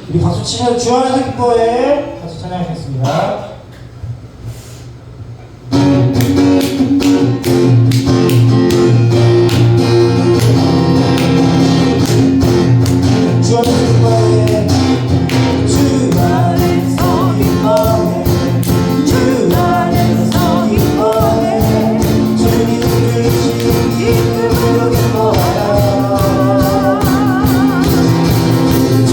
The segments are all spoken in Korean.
우리 박수 치면 주 안에서 기뻐해. 같이 찬양하겠습니다. 주 안에서 기뻐해. 주 안에서 기뻐해. 주 안에서 기뻐해. 주님 주신 기쁨으로 기뻐하라. 주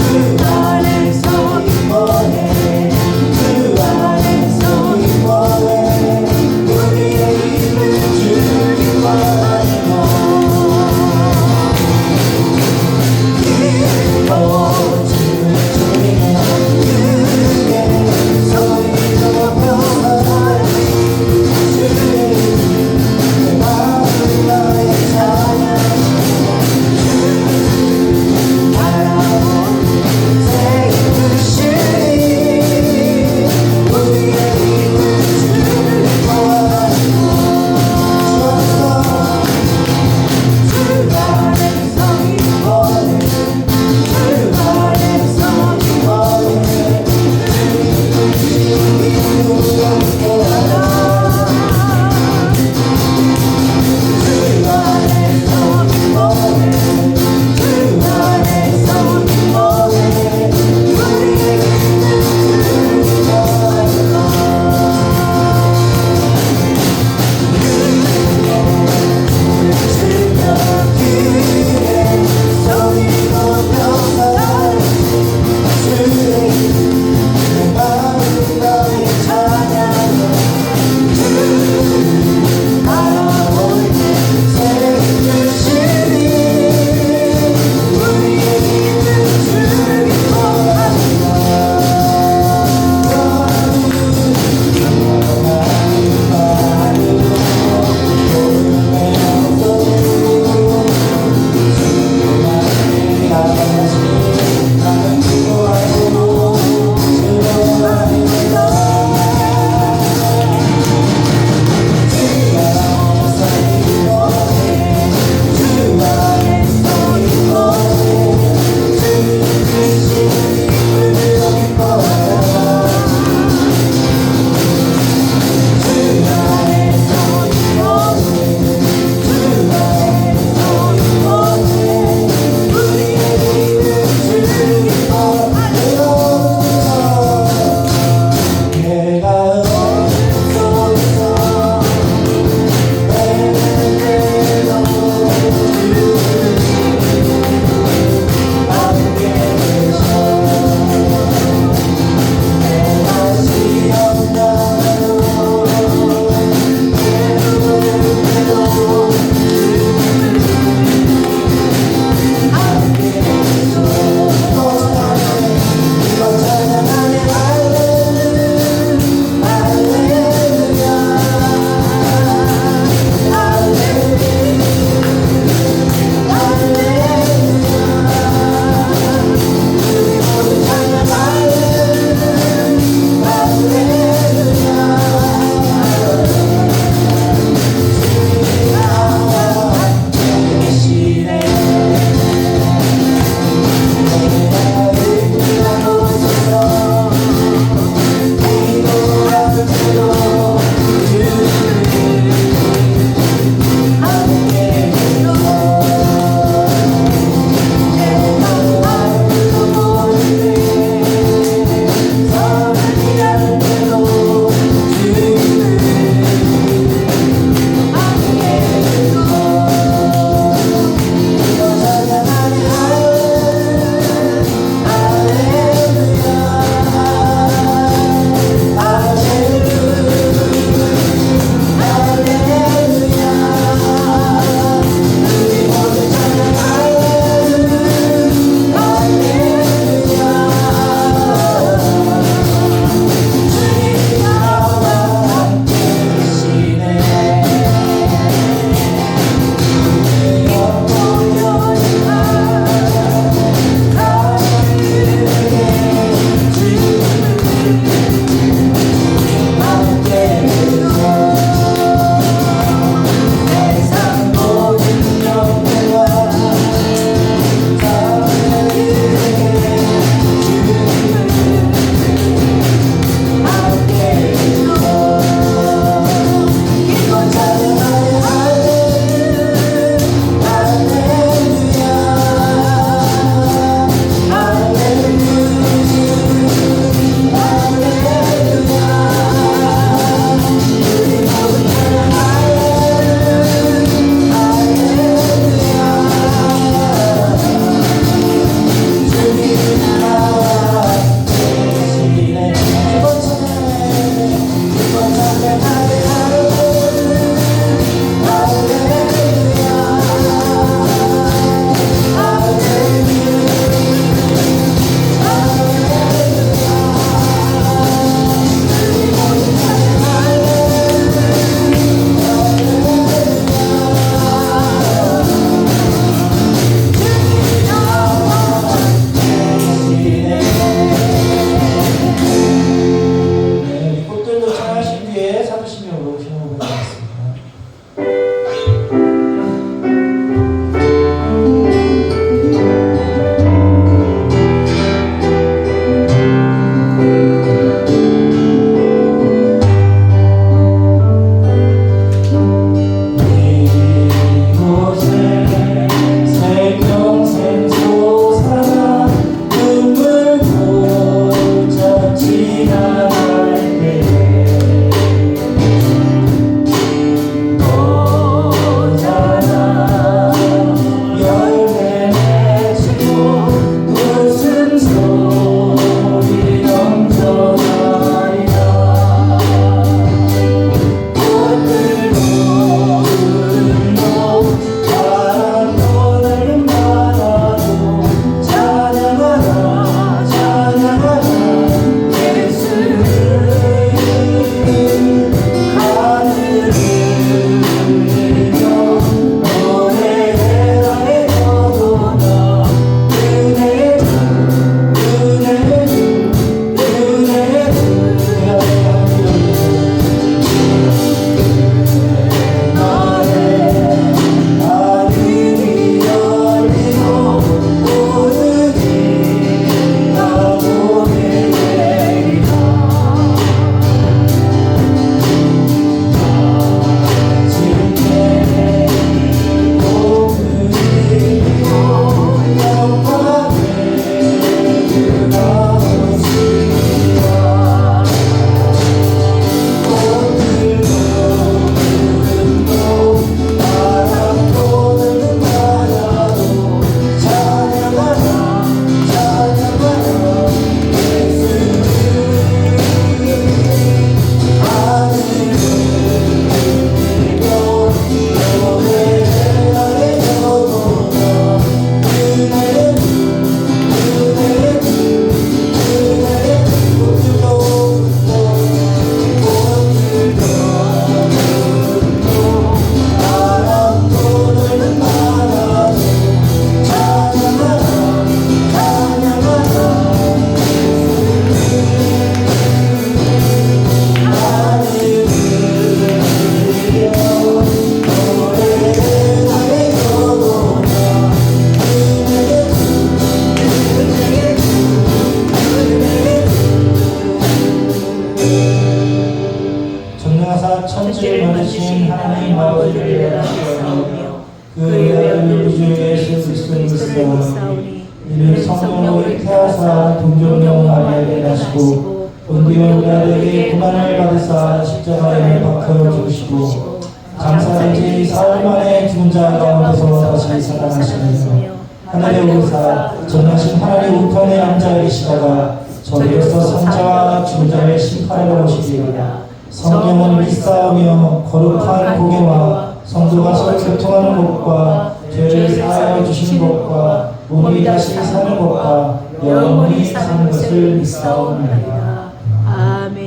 동정녀 마리아에게 하시고 본디오 빌라도에게 고난을 받으사 십자가에 못 박혀 죽으시고 감사한지 사흘 만에 죽은 자 가운데서 다시 살아나시며 하늘에 오르사 전능하신 하나님 우편에 앉아 계시다가 저리로서 산자와 죽은 자를 심판하러 오시리이다. 성령은 믿사오며 거룩한 복음과 성도가 서로 교통하는 것과 죄를 사하여 주시는 것과 몸이 다시 사는 것과 영원히 사는 것을 믿사옵나이다. 아멘.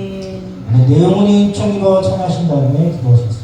네, 내 영혼이 청이고 청하신 다음에 기도하셨습니다.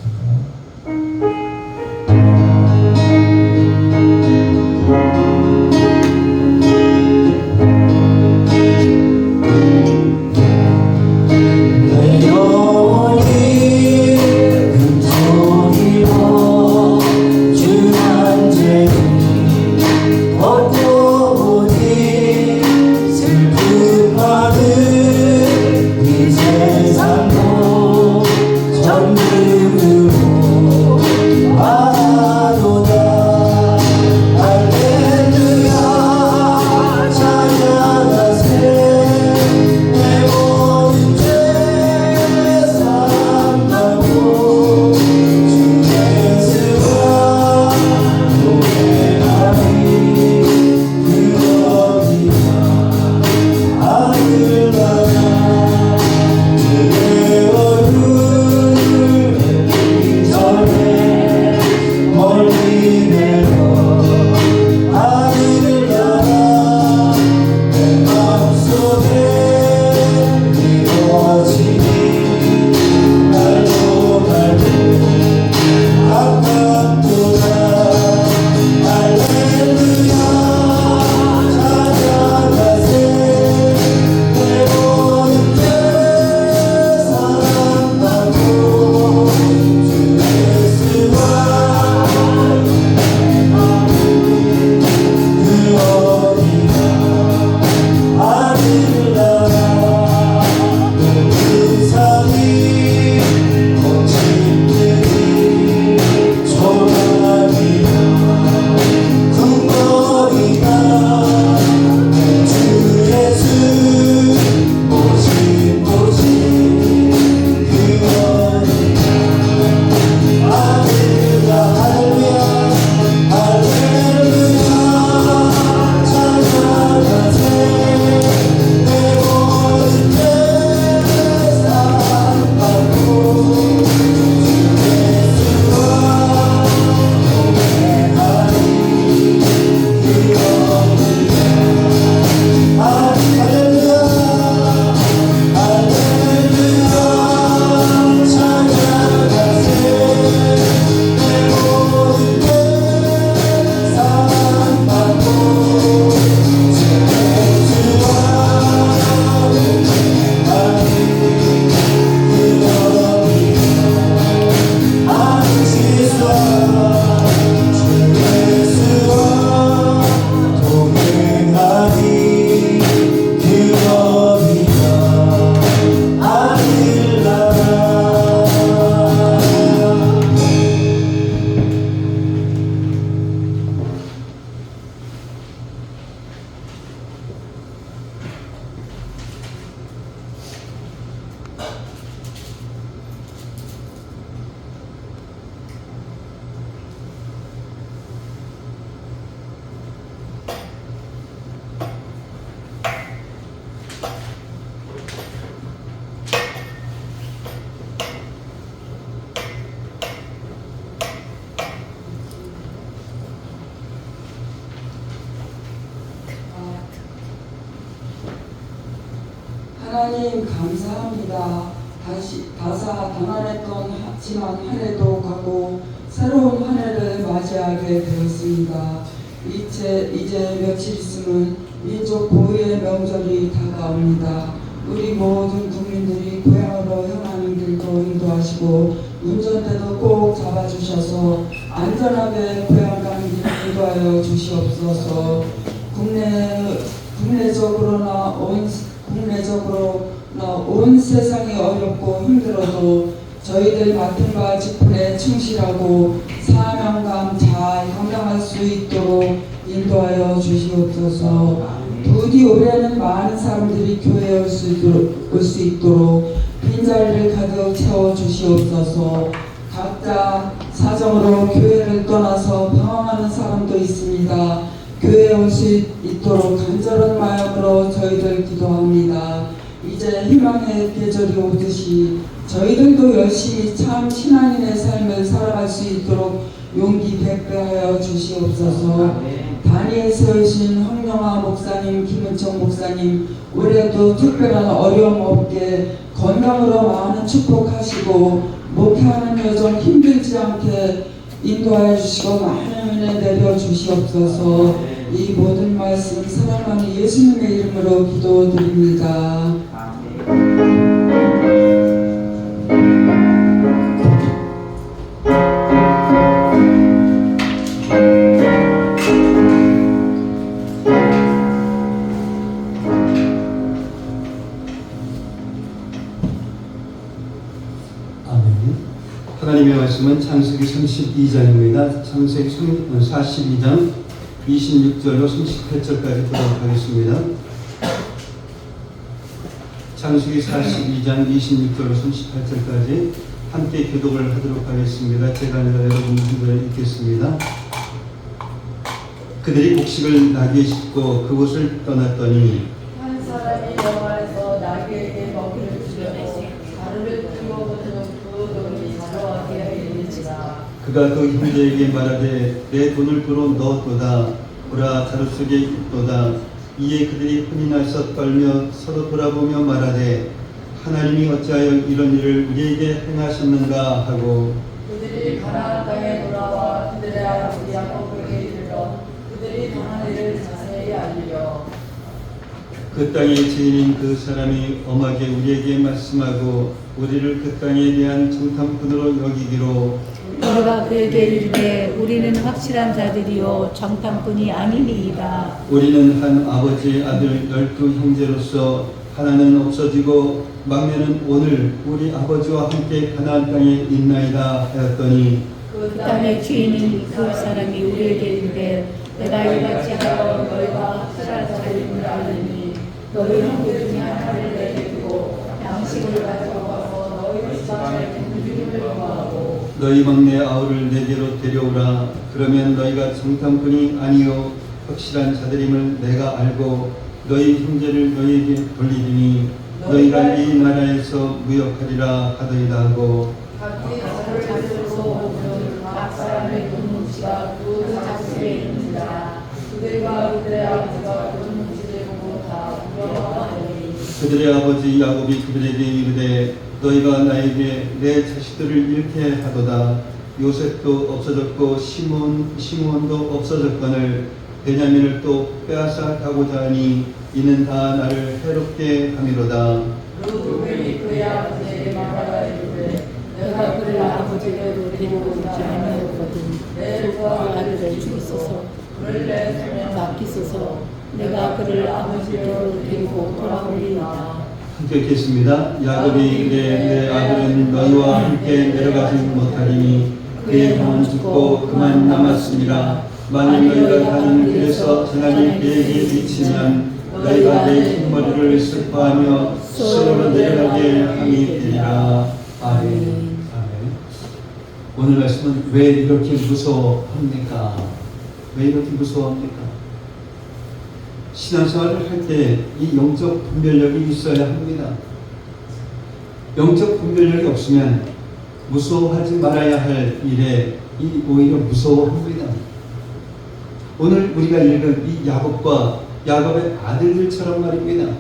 하나님 감사합니다. 다사다난했던 지난 한 해도 가고 새로운 한 해를 맞이하게 되었습니다. 이제 며칠 있으면 민족 보유의 명절이 다가옵니다. 우리 모든 국민들이 고향으로 향하는 길도 인도하시고 운전대도 꼭 잡아주셔서 안전하게 고향 가는 길 인도하여 주시옵소서. 국내적으로나 온 세상이 어렵고 힘들어도 저희들 맡은 바 직분에 충실하고 사명감 잘 감당할 수 있도록 인도하여 주시옵소서. 부디 올해는 많은 사람들이 교회에 올 수 있도록 빈자리를 가득 채워 주시옵소서. 각자 사정으로 교회를 떠나서 방황하는 사람도 있습니다. 교회에 올 수 있도록 간절한 마음으로 저희들 기도합니다. 이제 희망의 계절이 오듯이 저희들도 열심히 참 신앙인의 삶을 살아갈 수 있도록 용기 백배하여 주시옵소서. 단위에 세우신 황영화 목사님, 김은청 목사님, 올해도 특별한 어려움 없게 건강으로 많은 축복하시고 목회하는 여정 힘들지 않게 인도하여 주시고 많은 은혜 내려 주시옵소서. 이 모든 말씀 사랑하는 예수님의 이름으로 기도드립니다. 하나님의 말씀은 창세기 32장입니다. 창세기 42장 26절로 38절까지 보도록 하겠습니다. 창세기 42장 26절로 38절까지 함께 교독을 하도록 하겠습니다. 제가 아니라 여러분 기도에 읽겠습니다. 그들이 곡식을 나귀에 싣고 그곳을 떠났더니 한 사람이 영안에서 나귀에게 먹이를 주려고 가루를 띄워보는 그 돈이 자라와게 하였는지라. 그가 그 형제에게 말하되 내 돈을 도로 넣었도다. 보라 자루 속에 있도다. 이에 그들이 혼이 나서 떨며 서로 돌아보며 말하되 하나님이 어찌하여 이런 일을 우리에게 행하셨는가 하고 그들이 가나안 땅에 돌아와 그들의 아버지 야곱에게 이르러 그들이 당한 일을 자세히 알리려. 그 땅의 주인인 그 사람이 엄하게 우리에게 말씀하고 우리를 그 땅에 대한 정탐꾼으로 여기기로 우리가 그에게 이르되 우리는 확실한 자들이요 정탐꾼이 아니니이다. 우리는 한 아버지의 아들 12 형제로서 하나는 없어지고 막내는 오늘 우리 아버지와 함께 가나안 땅에 있나이다 하였더니 그 땅의 주인인 그 사람이 우리에게 이르되 내가 이같이 하여 너희가 확실한 자들임을 알리니 너희 형제 중에 하나를 내게 두고 양식을 가져와서 너희 집안에 공주님을 구하고 너희 막내 아우를 내게로 데려오라. 그러면 너희가 정탐꾼이 아니요 확실한 자들임을 내가 알고 너희 형제를 너희에게 돌리리니 너희가 이 나라에서 무역하리라 하더이다 하고 각기 자를 가지고 오면 각 사람의 돈 뭉치가 그 자식에 있느니라. 그들과 그들의 아버지가 돈 뭉치를 보고 다 부러워하더니 그들의 아버지 야곱이 그들에게 이르되 너희가 나에게 내 자식들을 잃게 하도다. 요셉도 없어졌고 시므온도 없어졌거늘 베냐민을 또 빼앗아 가고자 하니 이는 다 나를 해롭게 함이로다. 루벤이 그의 아버지에게 말하여 이르되 내가 그를 아버지에게로 데리고 오지 아니하였거든. 그 아들을 주소서 그를 내 손에 맡기소서. 내가 그를 아버지에게로 데리고 돌아오리이다. 함께 읽겠습니다. 야곱이 이르되 내 아들은 너희와 함께 내려가지 못하리니 그의 형은 죽고 그만 남았습니다. 만일 너희가 가는 길에서 하나님 그에게 미치면 너희가 내 흰머리를 슬퍼하며 수로로 내려가게 함이 되리라. 아멘. 아멘. 오늘 말씀은 왜 이렇게 무서워합니까? 왜 이렇게 무서워합니까? 신앙생활을 할 때 이 영적 분별력이 있어야 합니다. 영적 분별력이 없으면 무서워하지 말아야 할 일에 오히려 무서워합니다. 오늘 우리가 읽은 이 야곱과 야곱의 아들들처럼 말입니다.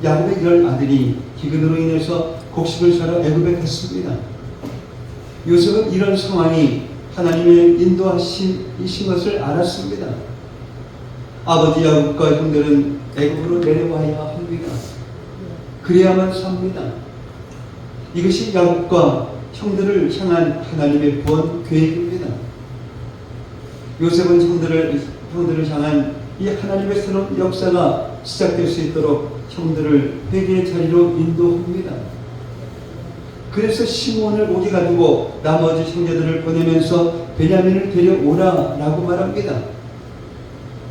야곱의 이런 아들이 기근으로 인해서 곡식을 사러 애굽에 갔습니다. 요셉은 이런 상황이 하나님의 인도하신 것을 알았습니다. 아버지 야곱과 형들은 애굽으로 내려와야 합니다. 그래야만 삽니다. 이것이 야곱과 형들을 향한 하나님의 구원 계획입니다. 요셉은 형들을 향한 이 하나님의 새로운 역사가 시작될 수 있도록 형들을 회개의 자리로 인도합니다. 그래서 시므온을 오게 가지고 나머지 형제들을 보내면서 베냐민을 데려오라라고 말합니다.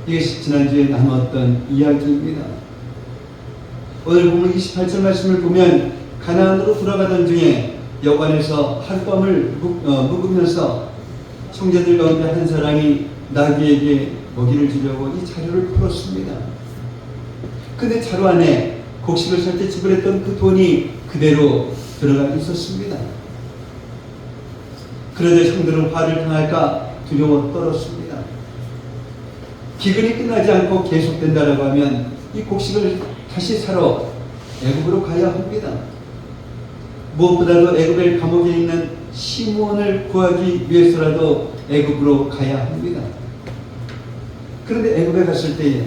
이것이 지난주에 나눴던 이야기입니다. 오늘 보면 28절 말씀을 보면 가나안으로 돌아가던 중에 여관에서 하룻밤을 묵으면서 형제들 가운데 한 사람이 나귀에게 먹이를 주려고 이 자루를 풀었습니다. 근데 자루 안에 곡식을 살 때 지불했던 그 돈이 그대로 들어가 있었습니다. 그러자 형들은 화를 당할까 두려워 떨었습니다. 기근이 끝나지 않고 계속된다라고 하면 이 곡식을 다시 사러 애굽으로 가야 합니다. 무엇보다도 애굽의 감옥에 있는 시므온을 구하기 위해서라도 애굽으로 가야 합니다. 그런데 애굽에 갔을 때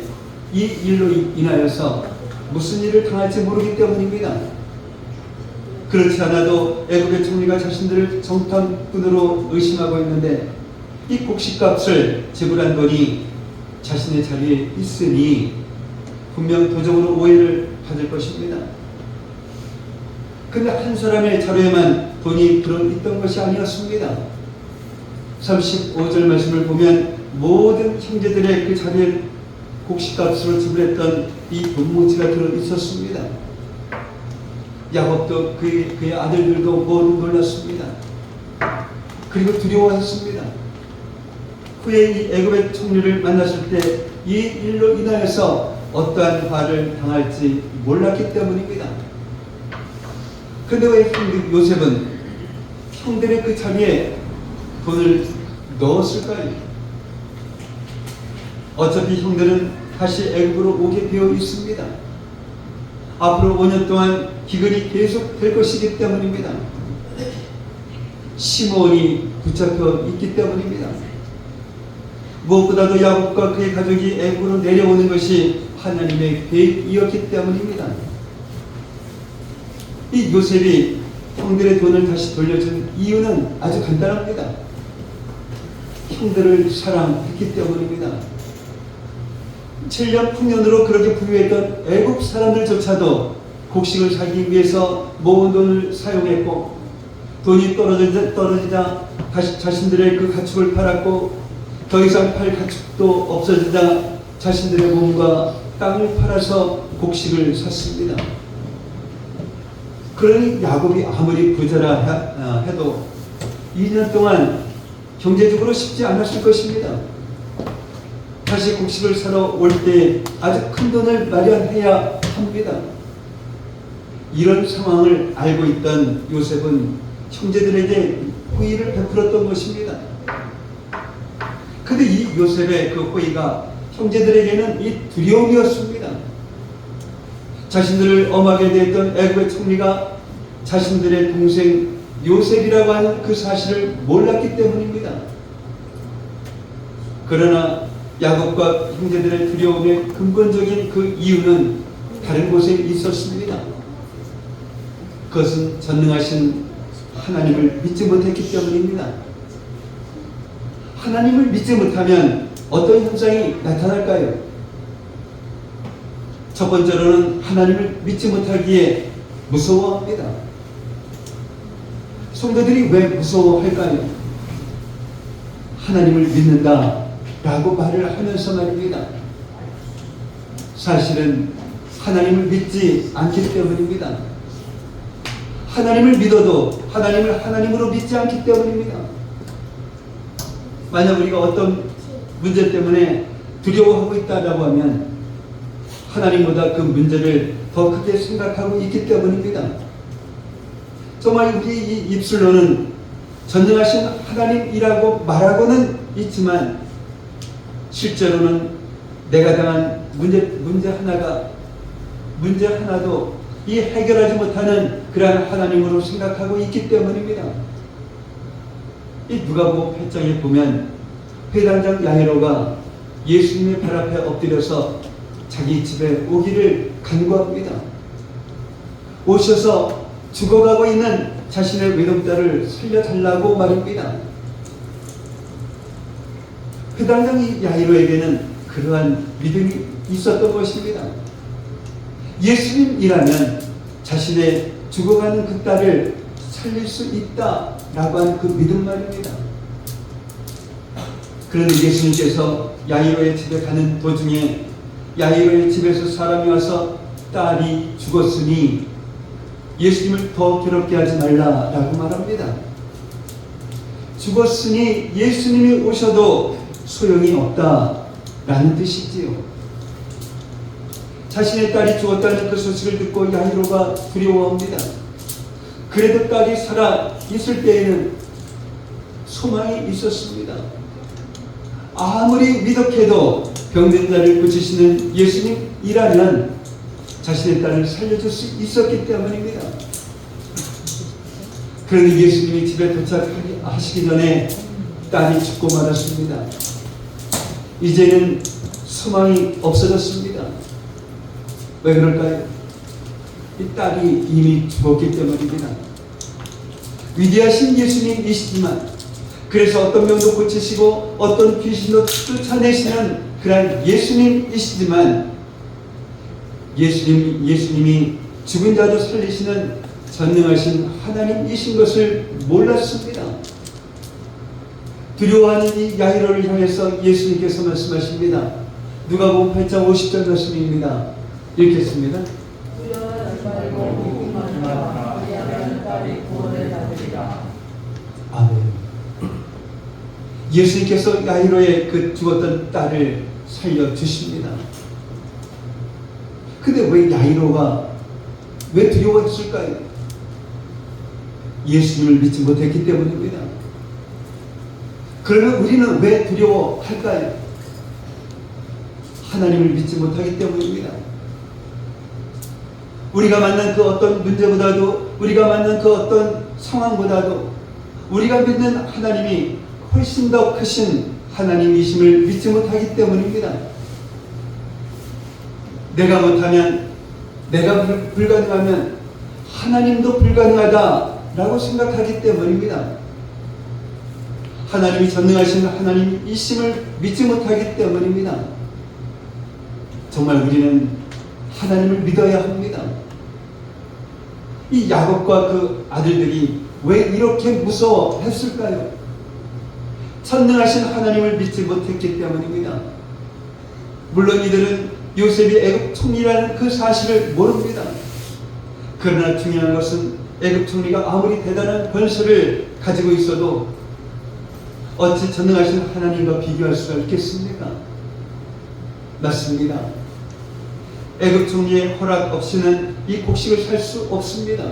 이 일로 인하여서 무슨 일을 당할지 모르기 때문입니다. 그렇지 않아도 애굽의 총리가 자신들을 정탐꾼으로 의심하고 있는데 이 곡식값을 지불한 돈이 자신의 자리에 있으니 분명 도적으로 오해를 받을 것입니다. 근데 한 사람의 자료에만 돈이 들어있던 것이 아니었습니다. 35절 말씀을 보면 모든 형제들의 그 자리에 곡식값으로 지불했던 이 돈뭉치가 들어있었습니다. 야곱도 그의 아들들도 모두 놀랐습니다. 그리고 두려워했습니다. 후에 이 애굽의 총리를 만났을 때 이 일로 인하여서 어떠한 화를 당할지 몰랐기 때문입니다. 그런데 왜 요셉은 형들의 그 자리에 돈을 넣었을까요? 어차피 형들은 다시 애굽으로 오게 되어 있습니다. 앞으로 5년 동안 기근이 계속 될 것이기 때문입니다. 시므온이 붙잡혀 있기 때문입니다. 무엇보다도 야곱과 그의 가족이 애굽으로 내려오는 것이 하나님의 계획이었기 때문입니다. 이 요셉이 형들의 돈을 다시 돌려준 이유는 아주 간단합니다. 형들을 사랑했기 때문입니다. 7년 풍년으로 그렇게 부유했던 애굽 사람들조차도 곡식을 사기 위해서 모은 돈을 사용했고, 돈이 떨어지자 다시 자신들의 그 가축을 팔았고, 더 이상 팔 가축도 없어지자 자신들의 몸과 땅을 팔아서 곡식을 샀습니다. 그러니 야곱이 아무리 부자라 해도 2년 동안 경제적으로 쉽지 않았을 것입니다. 다시 곡식을 사러 올 때 아주 큰 돈을 마련해야 합니다. 이런 상황을 알고 있던 요셉은 형제들에게 호의를 베풀었던 것입니다. 그런데 이 요셉의 그 호의가 형제들에게는 이 두려움이었습니다. 자신들을 엄하게 대했던 애굽의 총리가 자신들의 동생 요셉이라고 하는 그 사실을 몰랐기 때문입니다. 그러나 야곱과 형제들의 두려움의 근본적인 그 이유는 다른 곳에 있었습니다. 그것은 전능하신 하나님을 믿지 못했기 때문입니다. 하나님을 믿지 못하면 어떤 현상이 나타날까요? 첫 번째로는 하나님을 믿지 못하기에 무서워합니다. 성도들이 왜 무서워할까요? 하나님을 믿는다 라고 말을 하면서 말입니다. 사실은 하나님을 믿지 않기 때문입니다. 하나님을 믿어도 하나님을 하나님으로 믿지 않기 때문입니다. 만약 우리가 어떤 문제 때문에 두려워하고 있다고 하면 하나님보다 그 문제를 더 크게 생각하고 있기 때문입니다. 정말 우리 이 입술로는 전능하신 하나님이라고 말하고는 있지만 실제로는 내가 당한 문제 하나도 이 해결하지 못하는 그러한 하나님으로 생각하고 있기 때문입니다. 이 누가복음 8장에 보면 회당장 야이로가 예수님의 발 앞에 엎드려서 자기 집에 오기를 간구합니다. 오셔서 죽어가고 있는 자신의 외동딸을 살려달라고 말입니다. 회당장 야이로에게는 그러한 믿음이 있었던 것입니다. 예수님이라면 자신의 죽어가는 그 딸을 살릴 수 있다라고 하는 그 믿음 말입니다. 그런데 예수님께서 야이로의 집에 가는 도중에 야이로의 집에서 사람이 와서 딸이 죽었으니 예수님을 더 괴롭게 하지 말라라고 말합니다. 죽었으니 예수님이 오셔도 소용이 없다라는 뜻이지요. 자신의 딸이 죽었다는 그 소식을 듣고 야이로가 두려워합니다. 그래도 딸이 살아 있을 때에는 소망이 있었습니다. 아무리 미덕해도 병든 자를 고치시는 예수님이라면 자신의 딸을 살려줄 수 있었기 때문입니다. 그런데 예수님이 집에 도착하시기 전에 딸이 죽고 말았습니다. 이제는 소망이 없어졌습니다. 왜 그럴까요? 이 딸이 이미 죽었기 때문입니다. 위대하신 예수님이시지만, 그래서 어떤 병도 고치시고 어떤 귀신도 쫓아내시는 그런 예수님이시지만, 예수님이 죽은 자도 살리시는 전능하신 하나님이신 것을 몰랐습니다. 두려워하는 이 야이로를 향해서 예수님께서 말씀하십니다. 누가복음 8장 50절 말씀입니다. 읽겠습니다. 아멘. 예수님께서 야이로의 그 죽었던 딸을 살려주십니다. 근데 왜 야이로가 왜 두려워했을까요? 예수님을 믿지 못했기 때문입니다. 그러면 우리는 왜 두려워할까요? 하나님을 믿지 못하기 때문입니다. 우리가 만난 그 어떤 문제보다도, 우리가 만난 그 어떤 상황보다도 우리가 믿는 하나님이 훨씬 더 크신 하나님이심을 믿지 못하기 때문입니다. 내가 못하면, 내가 불가능하면 하나님도 불가능하다라고 생각하기 때문입니다. 하나님이 전능하신 하나님이심을 믿지 못하기 때문입니다. 정말 우리는 하나님을 믿어야 합니다. 이 야곱과 그 아들들이 왜 이렇게 무서워했을까요? 전능하신 하나님을 믿지 못했기 때문입니다. 물론 이들은 요셉이 애굽 총리라는 그 사실을 모릅니다. 그러나 중요한 것은 애굽 총리가 아무리 대단한 권세를 가지고 있어도 어찌 전능하신 하나님과 비교할 수가 있겠습니까? 맞습니다. 애굽 총리의 허락 없이는 이 곡식을 살 수 없습니다.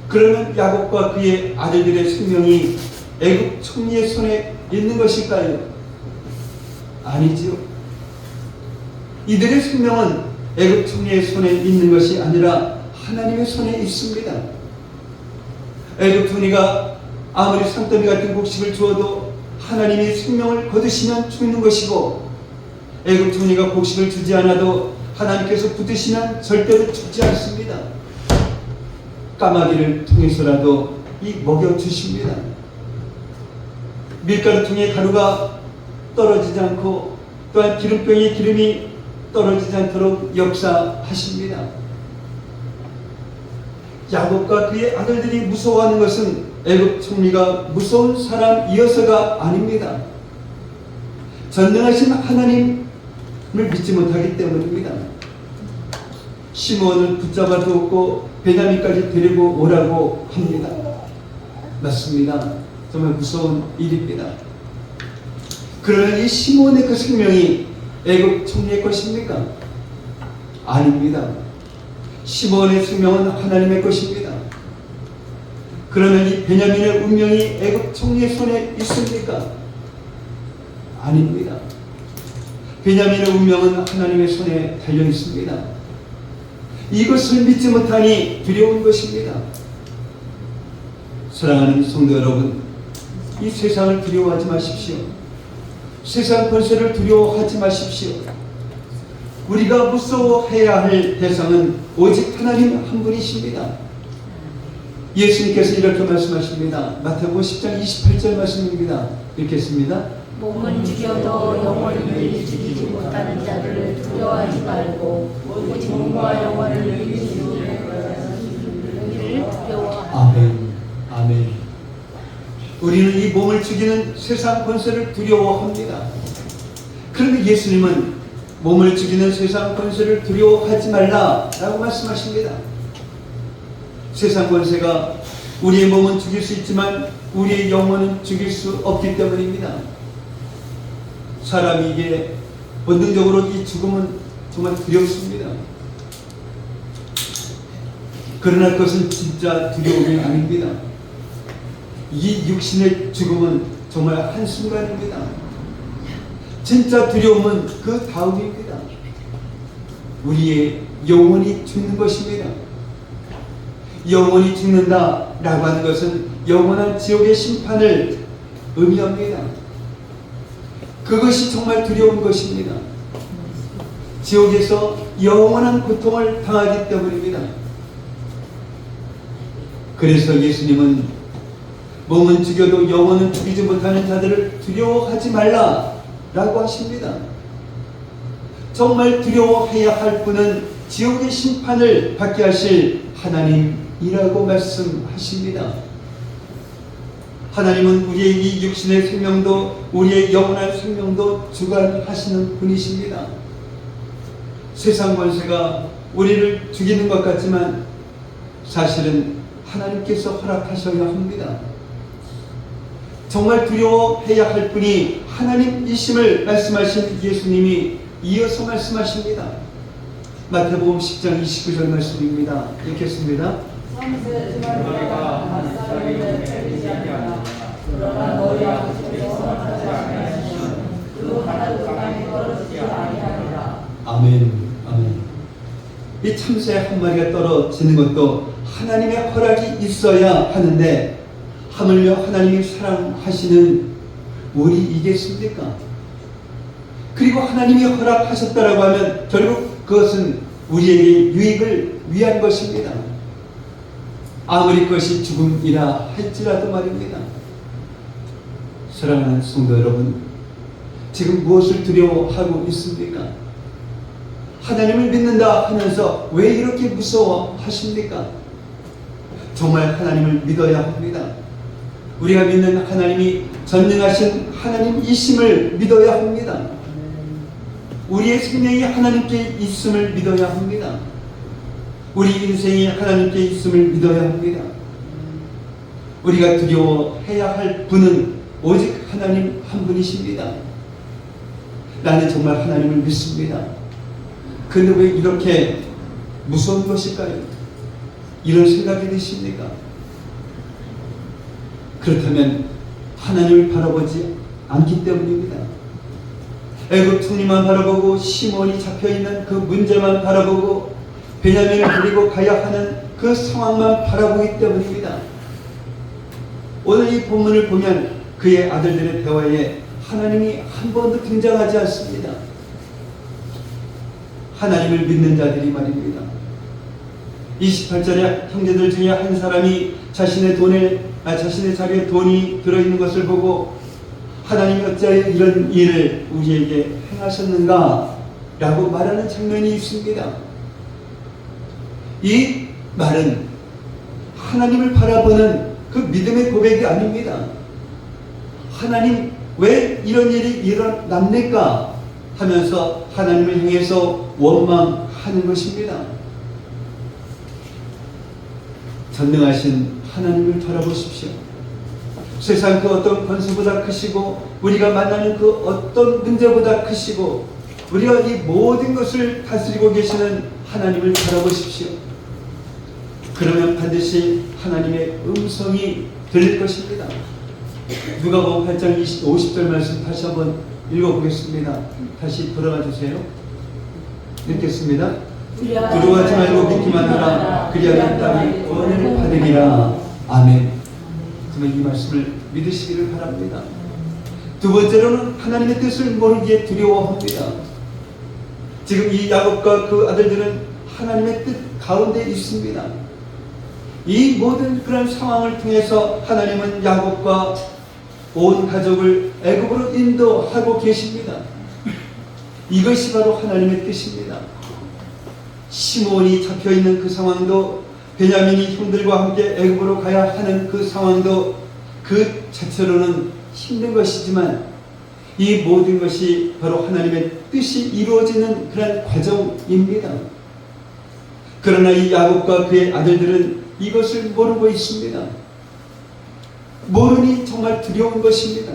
그러면 야곱과 그의 아들들의 생명이 애굽 총리의 손에 있는 것일까요? 아니지요. 이들의 생명은 애굽 총리의 손에 있는 것이 아니라 하나님의 손에 있습니다. 애굽 총리가 아무리 산더미 같은 곡식을 주어도 하나님이 생명을 거두시면 죽는 것이고, 애굽 총리가 곡식을 주지 않아도 하나님께서 붙드시면 절대로 죽지 않습니다. 까마귀를 통해서라도 먹여주십니다. 밀가루통에 가루가 떨어지지 않고 또한 기름병에 기름이 떨어지지 않도록 역사하십니다. 야곱과 그의 아들들이 무서워하는 것은 애굽 총리가 무서운 사람이어서가 아닙니다. 전능하신 하나님을 믿지 못하기 때문입니다. 시므온을 붙잡아 두었고 베냐민까지 데리고 오라고 합니다. 맞습니다. 정말 무서운 일입니다. 그러나 이 시므온의 그 생명이 애굽 총리의 것입니까? 아닙니다. 시므온의 생명은 하나님의 것입니다. 그러면 이 베냐민의 운명이 애굽 총리의 손에 있습니까? 아닙니다. 베냐민의 운명은 하나님의 손에 달려 있습니다. 이것을 믿지 못하니 두려운 것입니다. 사랑하는 성도 여러분, 이 세상을 두려워하지 마십시오. 세상 권세를 두려워하지 마십시오. 우리가 무서워해야 할 대상은 오직 하나님 한 분이십니다. 예수님께서 이렇게 말씀하십니다. 마태복음 10장 28절 말씀입니다. 읽겠습니다. 몸은 죽여도 영혼을 죽이지 못하는 자들을 두려워하지 말고 오직 몸과 영혼을 죽이시는 이를 두려워하라. 아멘. 아멘. 우리는 이 몸을 죽이는 세상 권세를 두려워합니다. 그런데 예수님은 몸을 죽이는 세상 권세를 두려워하지 말라라고 말씀하십니다. 세상 권세가 우리의 몸은 죽일 수 있지만 우리의 영혼은 죽일 수 없기 때문입니다. 사람이 이게 본능적으로 이 죽음은 정말 두렵습니다. 그러나 그것은 진짜 두려움이 아닙니다. 이 육신의 죽음은 정말 한순간입니다. 진짜 두려움은 그 다음입니다. 우리의 영혼이 죽는 것입니다. 영혼이 죽는다라고 하는 것은 영원한 지옥의 심판을 의미합니다. 그것이 정말 두려운 것입니다. 지옥에서 영원한 고통을 당하기 때문입니다. 그래서 예수님은 몸은 죽여도 영혼은 죽이지 못하는 자들을 두려워하지 말라라고 하십니다. 정말 두려워해야 할 분은 지옥의 심판을 받게 하실 하나님이라고 말씀하십니다. 하나님은 우리의 이 육신의 생명도 우리의 영원한 생명도 주관하시는 분이십니다. 세상 권세가 우리를 죽이는 것 같지만 사실은 하나님께서 허락하셔야 합니다. 정말 두려워해야 할 분이 하나님이심을 말씀하신 예수님이 이어서 말씀하십니다. 마태복음 10장 29절 말씀입니다. 읽겠습니다. 그러나 너희 아버지께서 선하지 아니하시면 그 하나도 땅에 떨어지지 아니하리라. 아멘. 아멘. 이 참새 한 마리가 떨어지는 것도 하나님의 허락이 있어야 하는데 하물며 하나님이 사랑하시는 우리이겠습니까? 그리고 하나님이 허락하셨다라고 하면 결국 그것은 우리에게 유익을 위한 것입니다. 아무리 그것이 죽음이라 할지라도 말입니다. 사랑하는 성도 여러분, 지금 무엇을 두려워하고 있습니까? 하나님을 믿는다 하면서 왜 이렇게 무서워하십니까? 정말 하나님을 믿어야 합니다. 우리가 믿는 하나님이 전능하신 하나님이심을 믿어야 합니다. 우리의 생명이 하나님께 있음을 믿어야 합니다. 우리 인생이 하나님께 있음을 믿어야 합니다. 우리가 두려워해야 할 분은 오직 하나님 한 분이십니다. 나는 정말 하나님을 믿습니다. 그런데 왜 이렇게 무서운 것일까요? 이런 생각이 드십니까? 그렇다면 하나님을 바라보지 않기 때문입니다. 애굽 총리만 바라보고 시몬이 잡혀있는 그 문제만 바라보고 베냐민을 데리고 가야 하는 그 상황만 바라보기 때문입니다. 오늘 이 본문을 보면 그의 아들들의 대화에 하나님이 한 번도 등장하지 않습니다. 하나님을 믿는 자들이 말입니다. 28절에 형제들 중에 한 사람이 자신의 자기의 돈이 들어있는 것을 보고 하나님이 어찌하여 이런 일을 우리에게 행하셨는가? 라고 말하는 장면이 있습니다. 이 말은 하나님을 바라보는 그 믿음의 고백이 아닙니다. 하나님 왜 이런 일이 일어납니까? 하면서 하나님을 향해서 원망하는 것입니다. 전능하신 하나님을 바라보십시오. 세상 그 어떤 권세보다 크시고 우리가 만나는 그 어떤 문제보다 크시고 우리가 이 모든 것을 다스리고 계시는 하나님을 바라보십시오. 그러면 반드시 하나님의 음성이 들릴 것입니다. 누가복음 8장 50절 말씀 다시 한번 읽어보겠습니다. 다시 돌아가 주세요. 읽겠습니다. 두려워하지 말고 믿기만 하라. 그리하면 땅이 구원을 받으리라. 아멘. 정말 이 말씀을 믿으시기를 바랍니다. 두 번째로는 하나님의 뜻을 모르기에 두려워합니다. 지금 이 야곱과 그 아들들은 하나님의 뜻 가운데 있습니다. 이 모든 그런 상황을 통해서 하나님은 야곱과 온 가족을 애굽으로 인도하고 계십니다. 이것이 바로 하나님의 뜻입니다. 시몬이 잡혀있는 그 상황도 베냐민이 형들과 함께 애굽으로 가야 하는 그 상황도 그 자체로는 힘든 것이지만 이 모든 것이 바로 하나님의 뜻이 이루어지는 그런 과정입니다. 그러나 이 야곱과 그의 아들들은 이것을 모르고 있습니다. 모르니 정말 두려운 것입니다.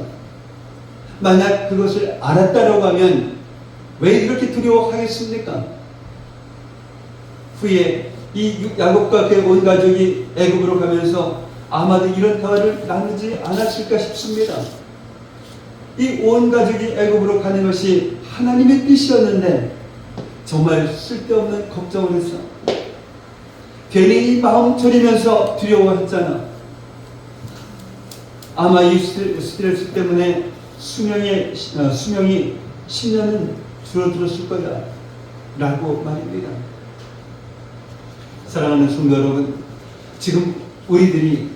만약 그것을 알았다라고 하면 왜 이렇게 두려워하겠습니까? 후에 이 야곱과 그의 온 가족이 애굽으로 가면서 아마도 이런 대화를 나누지 않았을까 싶습니다. 이 온 가족이 애굽으로 가는 것이 하나님의 뜻이었는데 정말 쓸데없는 걱정을 했어. 괜히 이 마음 졸이면서 두려워했잖아. 아마 이 스트레스 때문에 수명이 10년은 줄어들었을 거야 라고 말입니다. 사랑하는 성도 여러분, 지금 우리들이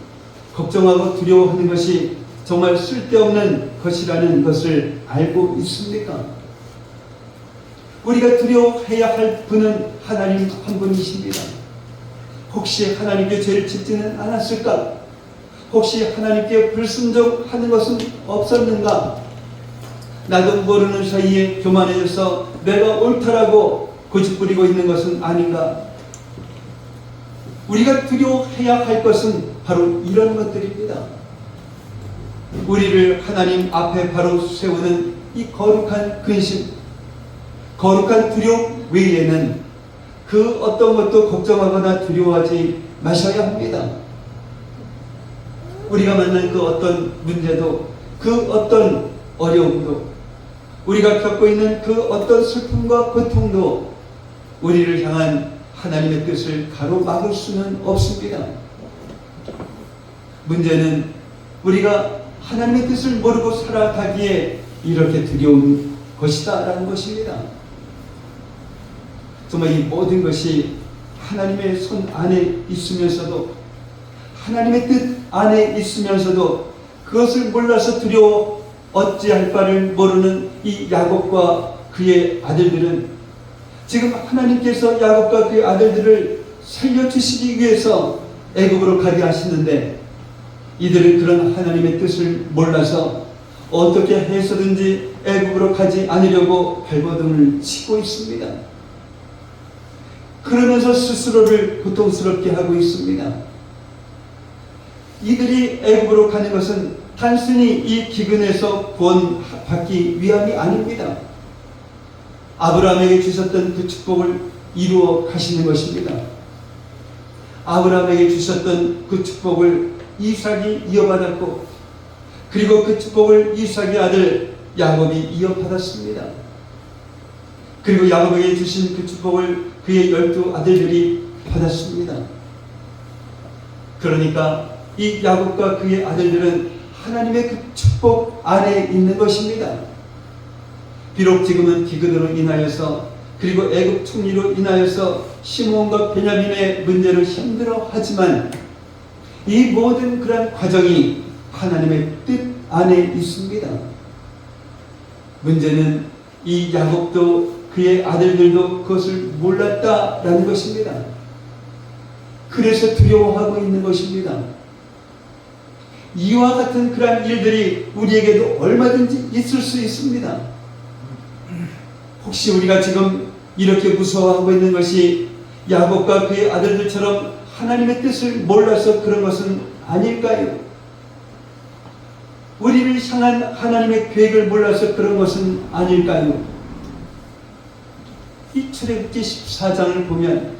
걱정하고 두려워하는 것이 정말 쓸데없는 것이라는 것을 알고 있습니까? 우리가 두려워해야 할 분은 하나님 한 분이십니다. 혹시 하나님께 죄를 짓지는 않았을까? 혹시 하나님께 불순종하는 것은 없었는가? 나도 모르는 사이에 교만해져서 내가 옳다라고 고집부리고 있는 것은 아닌가? 우리가 두려워해야 할 것은 바로 이런 것들입니다. 우리를 하나님 앞에 바로 세우는 이 거룩한 근심, 거룩한 두려움 외에는 그 어떤 것도 걱정하거나 두려워하지 마셔야 합니다. 우리가 만난 그 어떤 문제도, 그 어떤 어려움도, 우리가 겪고 있는 그 어떤 슬픔과 고통도 우리를 향한 하나님의 뜻을 가로막을 수는 없습니다. 문제는 우리가 하나님의 뜻을 모르고 살아가기에 이렇게 두려운 것이다 라는 것입니다. 정말 이 모든 것이 하나님의 손 안에 있으면서도, 하나님의 뜻 안에 있으면서도 그것을 몰라서 두려워 어찌할 바를 모르는 이 야곱과 그의 아들들은 지금 하나님께서 야곱과 그의 아들들을 살려주시기 위해서 애굽으로 가게 하시는데 이들은 그런 하나님의 뜻을 몰라서 어떻게 해서든지 애굽으로 가지 않으려고 발버둥을 치고 있습니다. 그러면서 스스로를 고통스럽게 하고 있습니다. 이들이 애굽으로 가는 것은 단순히 이 기근에서 구원받기 위함이 아닙니다. 아브라함에게 주셨던 그 축복을 이루어 가시는 것입니다. 아브라함에게 주셨던 그 축복을 이삭이 이어받았고, 그리고 그 축복을 이삭의 아들 야곱이 이어받았습니다. 그리고 야곱에게 주신 그 축복을 그의 12 아들들이 받았습니다. 그러니까 이 야곱과 그의 아들들은 하나님의 그 축복 안에 있는 것입니다. 비록 지금은 기근으로 인하여서, 그리고 애굽 총리로 인하여서 시므온과 베냐민의 문제로 힘들어하지만 이 모든 그런 과정이 하나님의 뜻 안에 있습니다. 문제는 이 야곱도 그의 아들들도 그것을 몰랐다라는 것입니다. 그래서 두려워하고 있는 것입니다. 이와 같은 그런 일들이 우리에게도 얼마든지 있을 수 있습니다. 혹시 우리가 지금 이렇게 무서워하고 있는 것이 야곱과 그의 아들들처럼 하나님의 뜻을 몰라서 그런 것은 아닐까요? 우리를 향한 하나님의 계획을 몰라서 그런 것은 아닐까요? 이 출애굽기 14장을 보면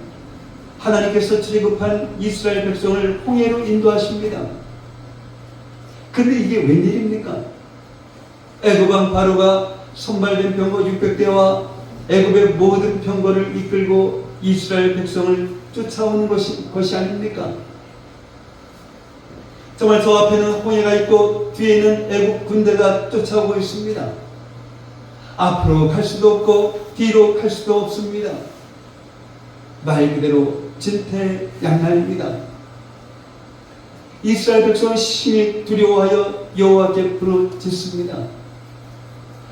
하나님께서 출애굽한 이스라엘 백성을 홍해로 인도하십니다. 근데 이게 웬일입니까? 애굽왕 바로가 선발된 병거 600대와 애굽의 모든 병거를 이끌고 이스라엘 백성을 쫓아오는 것이 아닙니까? 정말 저 앞에는 홍해가 있고 뒤에는 애굽 군대가 쫓아오고 있습니다. 앞으로 갈 수도 없고 뒤로 갈 수도 없습니다. 말 그대로 진퇴양난입니다. 이스라엘 백성은 심히 두려워하여 여호와께 부르짖습니다.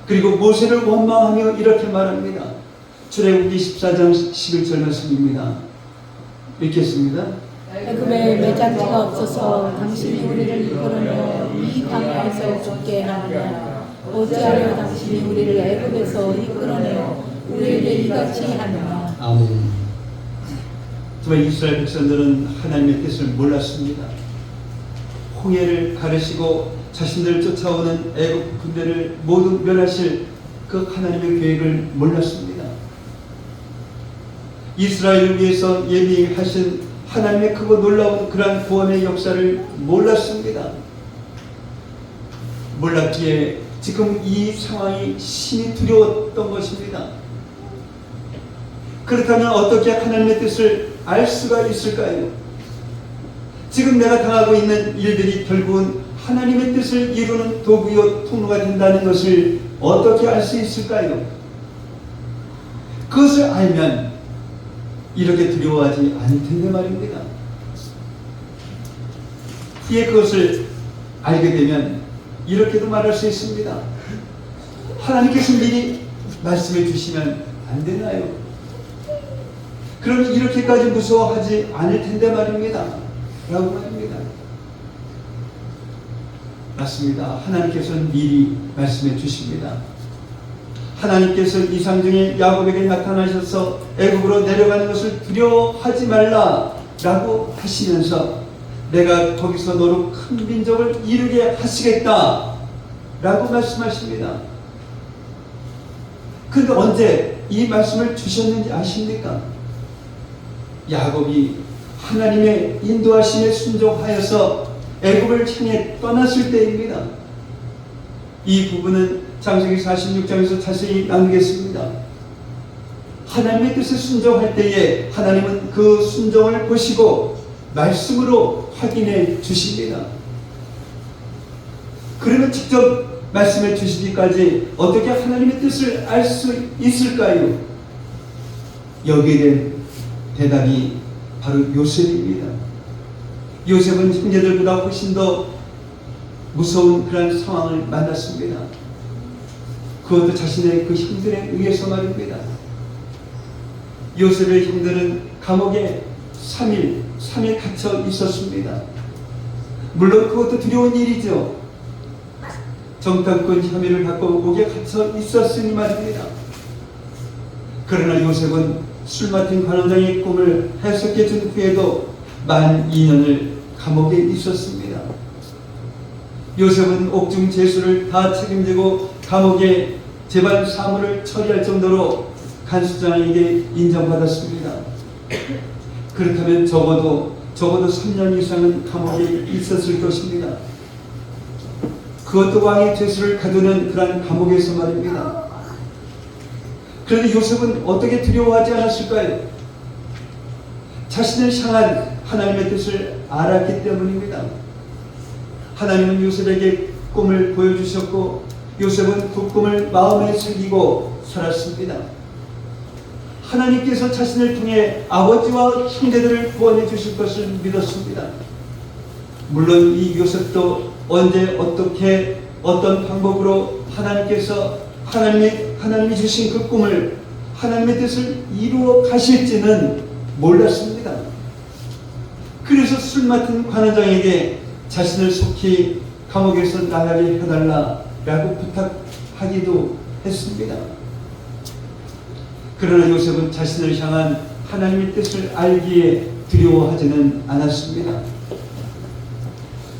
그리고 모세를 원망하며 이렇게 말합니다. 출애굽기 14장 11절 말씀입니다. 읽겠습니다. 애굽에 매장지가 없어서 당신이 우리를 이끌어내어 이 광야에서 죽게 하느냐. 어찌하여 당신이 우리를 애굽에서 이끌어내어 우리에게 이같이 하느냐. 아멘. 정말 이스라엘 백성들은 하나님의 뜻을 몰랐습니다. 홍해를 가르시고 자신들 쫓아오는 애굽 군대를 모두 멸하실 그 하나님의 계획을 몰랐습니다. 이스라엘을 위해서 예비하신 하나님의 크고 놀라운 그러한 구원의 역사를 몰랐습니다. 몰랐기에 지금 이 상황이 심히 두려웠던 것입니다. 그렇다면 어떻게 하나님의 뜻을 알 수가 있을까요? 지금 내가 당하고 있는 일들이 결국은 하나님의 뜻을 이루는 도구요 통로가 된다는 것을 어떻게 알 수 있을까요? 그것을 알면 이렇게 두려워하지 않을 텐데 말입니다. 후에 그것을 알게 되면 이렇게도 말할 수 있습니다. 하나님께서 미리 말씀해 주시면 안 되나요? 그러면 이렇게까지 무서워하지 않을 텐데 말입니다. 라고 말입니다. 맞습니다. 하나님께서는 미리 말씀해 주십니다. 하나님께서 이상 중에 야곱에게 나타나셔서 애굽으로 내려가는 것을 두려워하지 말라라고 하시면서 내가 거기서 너로 큰 민족을 이루게 하시겠다 라고 말씀하십니다. 그런데 언제 이 말씀을 주셨는지 아십니까? 야곱이 하나님의 인도하심에 순종하여서 애굽을 향해 떠났을 때입니다. 이 부분은 창세기 46장에서 자세히 나누겠습니다. 하나님의 뜻에 순종할 때에 하나님은 그 순종을 보시고 말씀으로 확인해 주십니다. 그러면 직접 말씀해 주시기까지 어떻게 하나님의 뜻을 알 수 있을까요? 여기에 대한 대답이 바로 요셉입니다. 요셉은 형제들보다 훨씬 더 무서운 그런 상황을 만났습니다. 그것도 자신의 그 형들에 의해서 말입니다. 요셉의 형들은 감옥에 3일 갇혀 있었습니다. 물론 그것도 두려운 일이죠. 정탐꾼 혐의를 받고 목에 갇혀 있었으니 말입니다. 그러나 요셉은 술 맡은 관원장의 꿈을 해석해 준 후에도 만 2년을 감옥에 있었습니다. 요셉은 옥중 제수를 다 책임지고 감옥에 재반 사무를 처리할 정도로 간수장에게 인정받았습니다. 그렇다면 적어도 3년 이상은 감옥에 있었을 것입니다. 그것도 왕의 죄수를 가두는 그런 감옥에서 말입니다. 그런데 요셉은 어떻게 두려워하지 않았을까요? 자신을 향한 하나님의 뜻을 알았기 때문입니다. 하나님은 요셉에게 꿈을 보여주셨고 요셉은 그 꿈을 마음에 새기고 살았습니다. 하나님께서 자신을 통해 아버지와 형제들을 구원해 주실 것을 믿었습니다. 물론 이 요셉도 언제 어떻게 어떤 방법으로 하나님께서 하나님이 주신 그 꿈을 하나님의 뜻을 이루어 가실지는 몰랐습니다. 그래서 술 맡은 관원장에게 자신을 속히 감옥에서 나가게 해달라라고 부탁하기도 했습니다. 그러나 요셉은 자신을 향한 하나님의 뜻을 알기에 두려워하지는 않았습니다.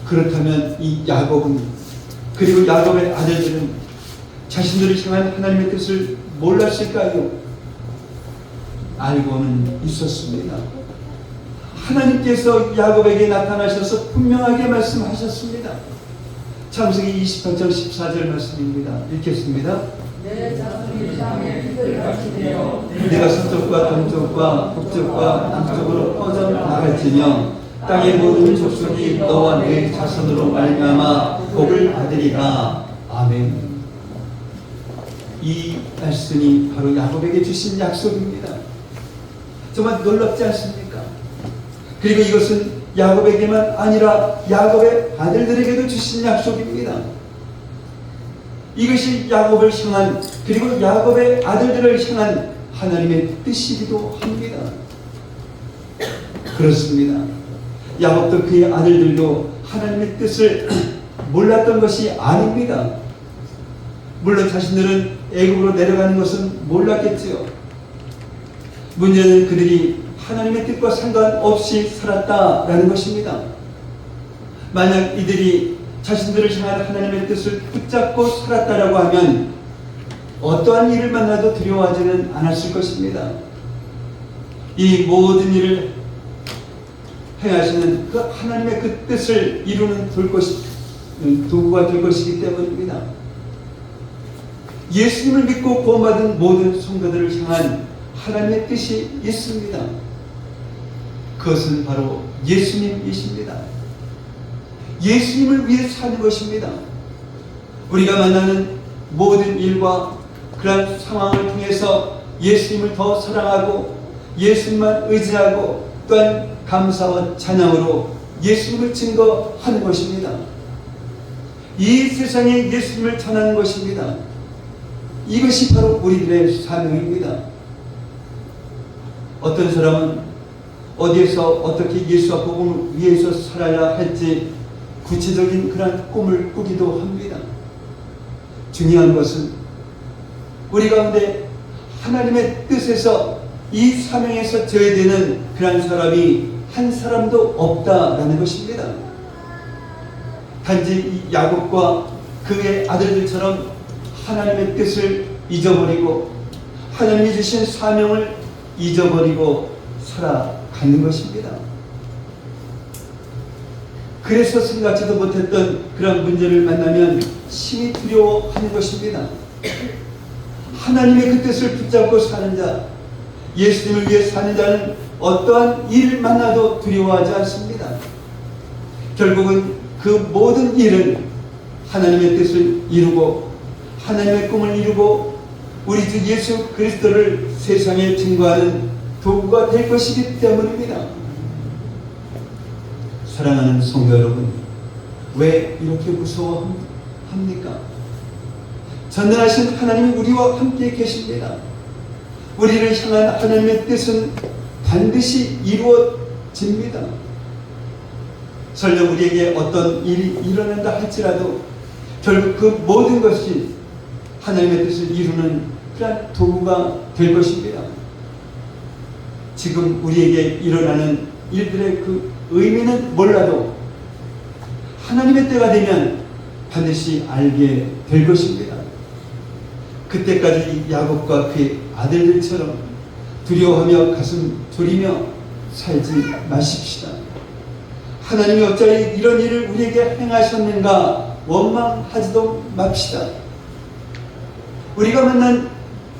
그렇다면 이 야곱은 그리고 야곱의 아들들은 자신들을 향한 하나님의 뜻을 몰랐을까요? 알고는 있었습니다. 하나님께서 야곱에게 나타나셔서 분명하게 말씀하셨습니다. 창세기 28장 14절 말씀입니다. 읽겠습니다. 내 자손이 땅에 피들같이 되어 내가 서쪽과 동쪽과 북쪽과 남쪽으로 뻗어나갈지며 땅의 모든 족속이 너와 내 자손으로 말미암아 복을 받으리라. 아멘. 이 말씀이 바로 야곱에게 주신 약속입니다. 정말 놀랍지 않습니까? 그리고 이것은 야곱에게만 아니라 야곱의 아들들에게도 주신 약속입니다. 이것이 야곱을 향한 그리고 야곱의 아들들을 향한 하나님의 뜻이기도 합니다. 그렇습니다. 야곱도 그의 아들들도 하나님의 뜻을 몰랐던 것이 아닙니다. 물론 자신들은 애굽으로 내려가는 것은 몰랐겠지요. 문제는 그들이 하나님의 뜻과 상관없이 살았다라는 것입니다. 만약 이들이 자신들을 향한 하나님의 뜻을 붙잡고 살았다라고 하면 어떠한 일을 만나도 두려워하지는 않았을 것입니다. 이 모든 일을 행하시는 그 하나님의 그 뜻을 이루는 도구가 될 것이기 때문입니다. 예수님을 믿고 구원받은 모든 성도들을 향한 하나님의 뜻이 있습니다. 그것은 바로 예수님이십니다. 예수님을 위해 사는 것입니다. 우리가 만나는 모든 일과 그런 상황을 통해서 예수님을 더 사랑하고 예수님만 의지하고 또한 감사와 찬양으로 예수님을 증거하는 것입니다. 이 세상에 예수님을 전하는 것입니다. 이것이 바로 우리들의 사명입니다. 어떤 사람은 어디에서 어떻게 예수와 복음을 위해서 살아야 할지 구체적인 그런 꿈을 꾸기도 합니다. 중요한 것은 우리 가운데 하나님의 뜻에서 이 사명에서 제외되는 그런 사람이 한 사람도 없다라는 것입니다. 단지 이 야곱과 그의 아들들처럼 하나님의 뜻을 잊어버리고 하나님이 주신 사명을 잊어버리고 살아가는 것입니다. 그래서 생각지도 못했던 그런 문제를 만나면 심히 두려워하는 것입니다. 하나님의 그 뜻을 붙잡고 사는 자, 예수님을 위해 사는 자는 어떠한 일을 만나도 두려워하지 않습니다. 결국은 그 모든 일은 하나님의 뜻을 이루고 하나님의 꿈을 이루고 우리 주 예수 그리스도를 세상에 증거하는 도구가 될 것이기 때문입니다. 사랑하는 성도 여러분, 왜 이렇게 무서워합니까? 전능하신 하나님이 우리와 함께 계십니다. 우리를 향한 하나님의 뜻은 반드시 이루어집니다. 설령 우리에게 어떤 일이 일어난다 할지라도 결국 그 모든 것이 하나님의 뜻을 이루는 그런 도구가 될 것입니다. 지금 우리에게 일어나는 일들의 그 의미는 몰라도 하나님의 때가 되면 반드시 알게 될 것입니다. 그때까지 야곱과 그의 아들들처럼 두려워하며 가슴 졸이며 살지 마십시다. 하나님이 어찌하여 이런 일을 우리에게 행하셨는가 원망하지도 맙시다. 우리가 만난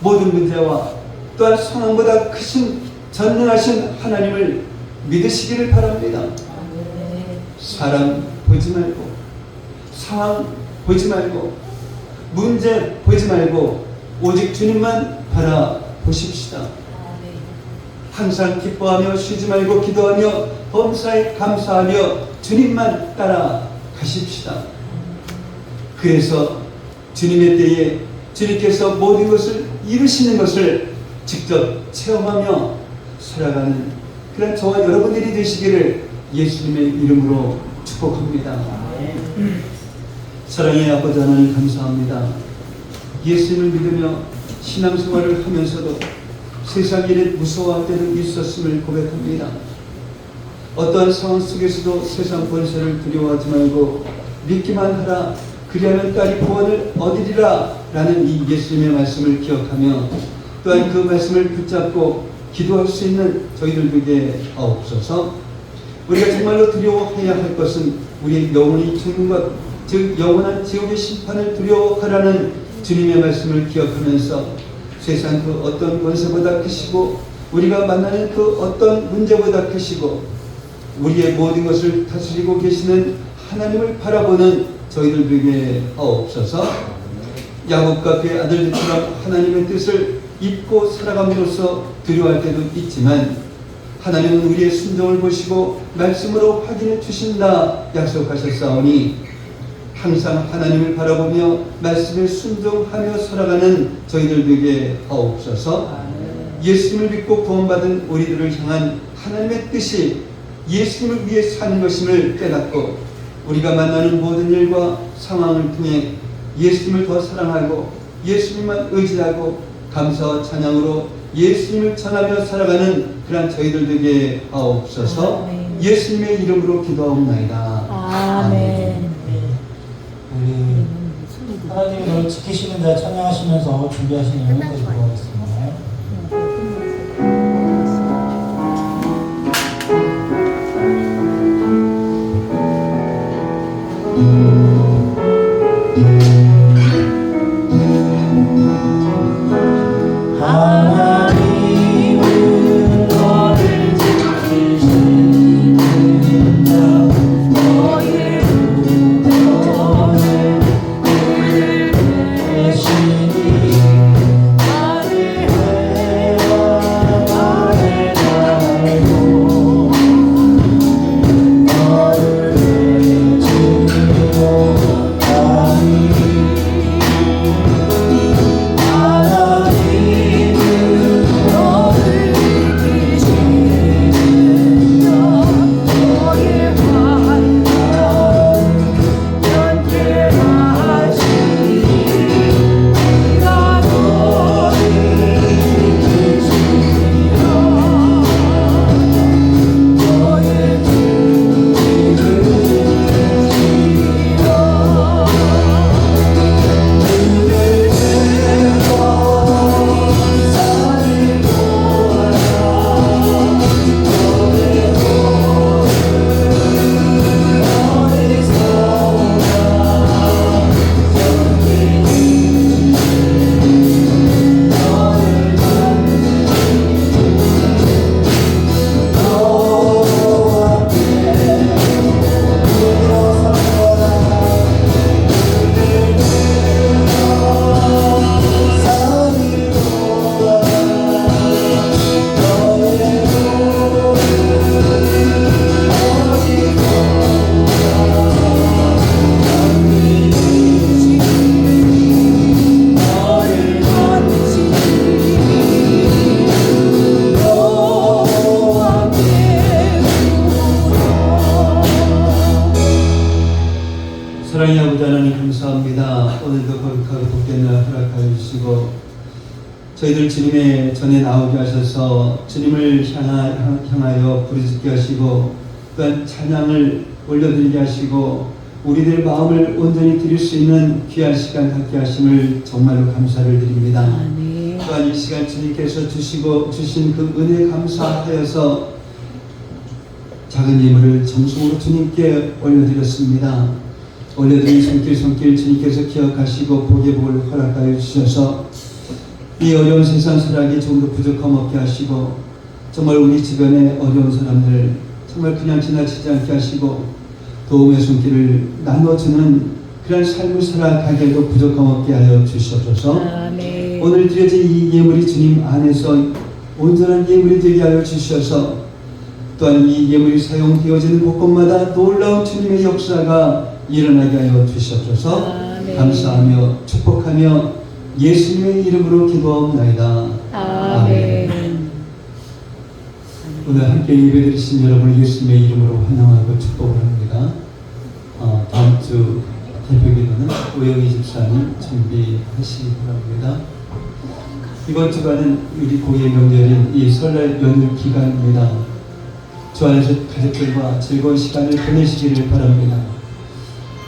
모든 문제와 또한 상황보다 크신 전능하신 하나님을 믿으시기를 바랍니다. 사람 보지 말고 상황 보지 말고 문제 보지 말고 오직 주님만 바라보십시다. 항상 기뻐하며 쉬지 말고 기도하며 범사에 감사하며 주님만 따라가십시다. 그래서 주님의 때에 주님께서 모든 것을 이루시는 것을 직접 체험하며 살아가는 그런 저와 여러분들이 되시기를 예수님의 이름으로 축복합니다. 사랑의 아버지 하나님 감사합니다. 예수님을 믿으며 신앙생활을 하면서도 세상 일에 무서워할 때는 있었음을 고백합니다. 어떠한 상황 속에서도 세상 권세를 두려워하지 말고 믿기만 하라. 그리하면 딸이 구원을 얻으리라 라는 이 예수님의 말씀을 기억하며 또한 그 말씀을 붙잡고 기도할 수 있는 저희들에게 하옵소서. 우리가 정말로 두려워해야 할 것은 우리의 영혼이 죽는 것, 즉 영원한 지옥의 심판을 두려워하라는 주님의 말씀을 기억하면서 세상 그 어떤 권세보다 크시고 우리가 만나는 그 어떤 문제보다 크시고 우리의 모든 것을 다스리고 계시는 하나님을 바라보는 저희들에게 하옵소서. 야곱과 그의 아들들처럼 하나님의 뜻을 잊고 살아감으로써 두려워할 때도 있지만 하나님은 우리의 순종을 보시고 말씀으로 확인해 주신다 약속하셨사오니 항상 하나님을 바라보며 말씀에 순종하며 살아가는 저희들에게 하옵소서. 예수님을 믿고 구원받은 우리들을 향한 하나님의 뜻이 예수님을 위해 사는 것임을 깨닫고 우리가 만나는 모든 일과 상황을 통해 예수님을 더 사랑하고 예수님만 의지하고 감사와 찬양으로 예수님을 전하며 살아가는 그런 저희들 되게 하옵소서. 아멘. 예수님의 이름으로 기도하옵나이다. 아멘. 우리 하나님을 지키시는 자 찬양하시면서 준비하시는 예물까지 보겠습니다. 하나님은 너를 지키시는 자 너의 구원을 계시니 나를 해와 나를 달고 너를 지키고 하나님은 너를 지키시는 자 너의 환난 연결하시니 네가 너를 지키시리라 너의 주님을 지키라 사랑의 아버지 하나님 감사합니다. 오늘도 거룩하고 복된 날 허락하여 주시고 저희들 주님의 전에 나오게 하셔서 주님을 향하여 부르짖게 하시고 또한 찬양을 올려드리게 하시고 우리들 마음을 온전히 드릴 수 있는 귀한 시간 갖게 하심을 정말로 감사를 드립니다. 아멘. 또한 이 시간 주님께서 주신 그 은혜 감사하여서 작은 예물을 정성으로 주님께 올려드렸습니다. 올려드린 손길 주님께서 기억하시고 복의 복을 허락하여 주셔서 이 어려운 세상 살아가기 좀 더 부족함 없게 하시고 정말 우리 주변의 어려운 사람들 정말 그냥 지나치지 않게 하시고 도움의 손길을 나눠주는 그런 삶을 살아가기에도 부족함 없게 하여 주시옵소서. 아멘. 오늘 드려진 이 예물이 주님 안에서 온전한 예물이 되게 하여 주셔서 또한 이 예물이 사용되어지는 곳곳마다 놀라운 주님의 역사가 일어나게 하여 주시옵소서. 아멘. 감사하며 축복하며 예수님의 이름으로 기도하옵나이다. 아멘. 오늘 함께 예배드리신 여러분을 예수님의 이름으로 환영하고 축복을 합니다. 다음 주 대표기도는 오영희 집사님 준비하시기 바랍니다. 이번 주간은 우리 고유의 명절인 이 설날 연휴 기간입니다. 주 안에서 가족들과 즐거운 시간을 보내시기를 바랍니다.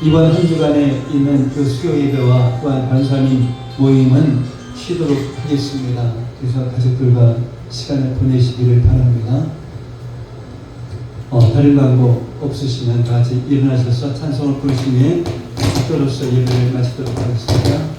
이번 한 주간에 있는 그 수요 예배와 또한 관사님 모임은 쉬도록 하겠습니다. 그래서 가족들과 시간을 보내시기를 바랍니다. 다른 광고 없으시면 다 같이 일어나셔서 찬송을 부르신 후에 기도로서 예배를 마치도록 하겠습니다.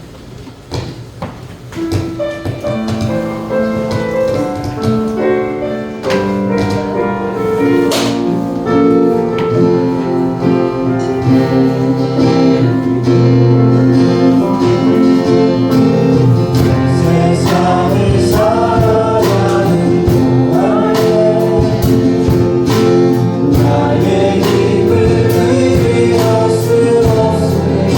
나의 힘을 의지할 수 없으니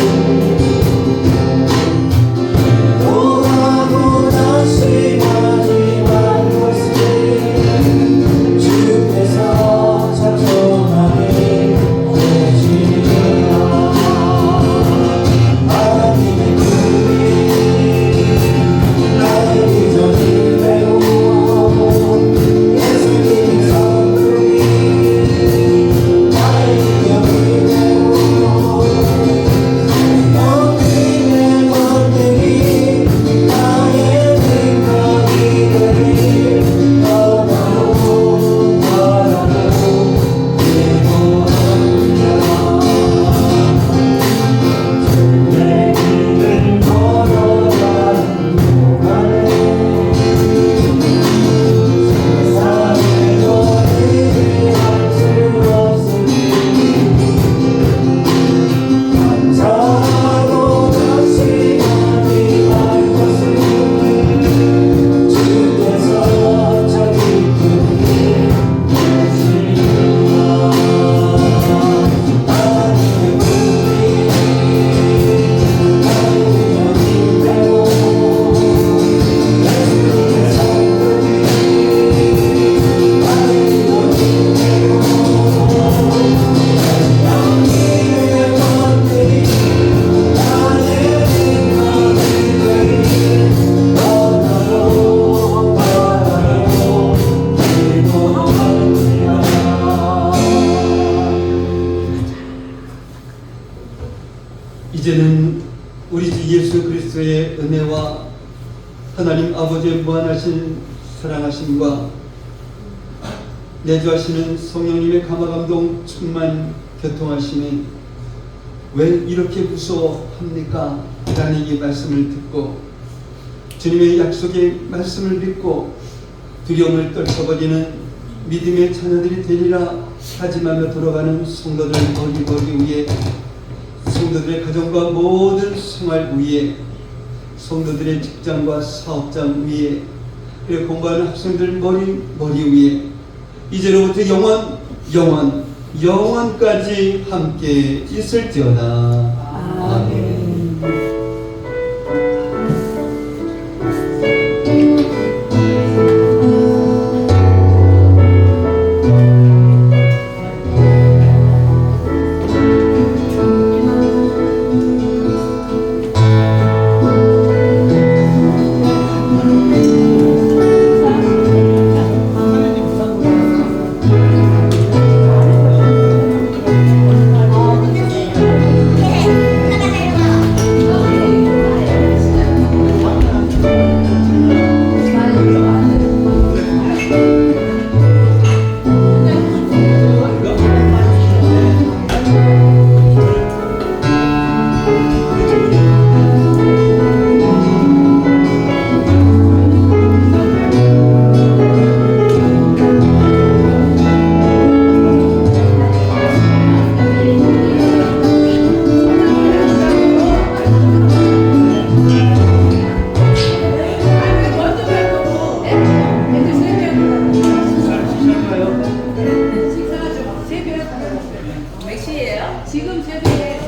이제는 우리 주 예수 그리스도의 은혜와 하나님 아버지의 무한하신 사랑하심과 내주하시는 성령님의 감화감동 충만 교통하심이 왜 이렇게 무서워합니까? 라는 이 말씀을 듣고 주님의 약속의 말씀을 믿고 두려움을 떨쳐버리는 믿음의 자녀들이 되리라 다짐하며 돌아가는 성도들 머리 위에, 성도들의 가정과 모든 생활 위에, 성도들의 직장과 사업장 위에, 그리고 공부하는 학생들 머리 위에 이제로부터 영원까지 함께 있을지어다. 아멘. 지금 새벽에